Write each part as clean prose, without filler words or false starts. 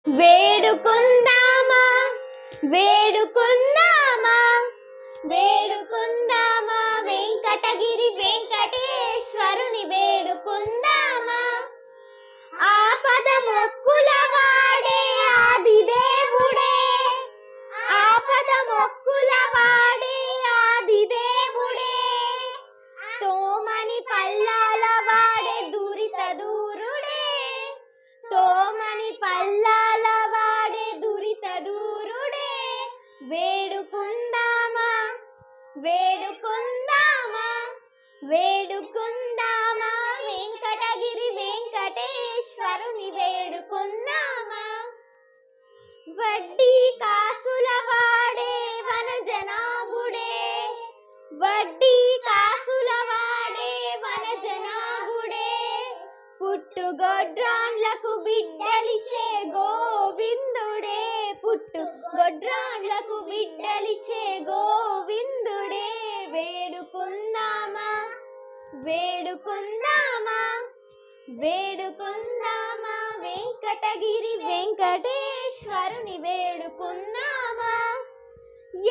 వేడుకుందామా వేడుకుందామా వేడుకుందామా వెంకటగిరి వెంకటేశ్వరుని వేడుకుందామా. ఆపద మొక్కుల వాడే ఆది దేవుడే, ఆపద మొక్కుల వాడే ఆది దేవుడే, తోమని పల్లాల వాడే దురిత దూరుడే, తోమని పల్లాల వాడే దురిత దూరుడే. వేడుకుందామా వేడుకుందామా వేడుకుందామా వెంకటగిరి వెంకటేశ్వరుని వేడుకుందామా. వడ్డీ కాసుల వాడే వనజనాభుడే, వడ్డీ కాసుల వాడే వనజనాభుడే, పుట్టుగొడ్రాండ్లకు బిడ్డలిచ్చే గోవిందుడే, పుట్టుగొడ్రాండ్లకు బిడ్డలిచ్చే గోవిందుడే. వేడుకుందామా వేడుకుందామా వేడుకుందామా వెంకటగిరి వెంకటేశ్వరుని వేడుకుందామా.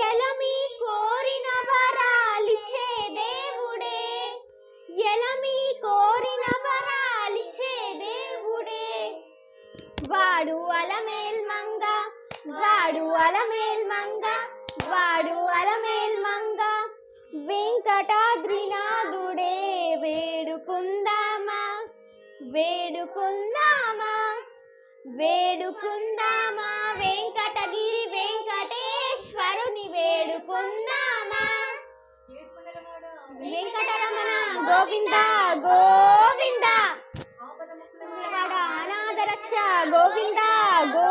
ఎలమి కోరిన వరాలిచ్చే దేవుడే, ఎలమి కోరిన వరాలిచ్చే దేవుడే, వాడు అలమేల్ మంగ, వాడు అలమేల్ మంగ, వాడు అలమేల్ మంగ వెంకటాద్రినాథుడే. వేడుకుందామా వేడుకుందామా వేడుకుందామా వెంకటగిరి వెంకటేశ్వరుని వేడుకుందామా. వెంకటరమణ గోవింద గోవింద, అనాథ రక్ష గోవింద గోవింద.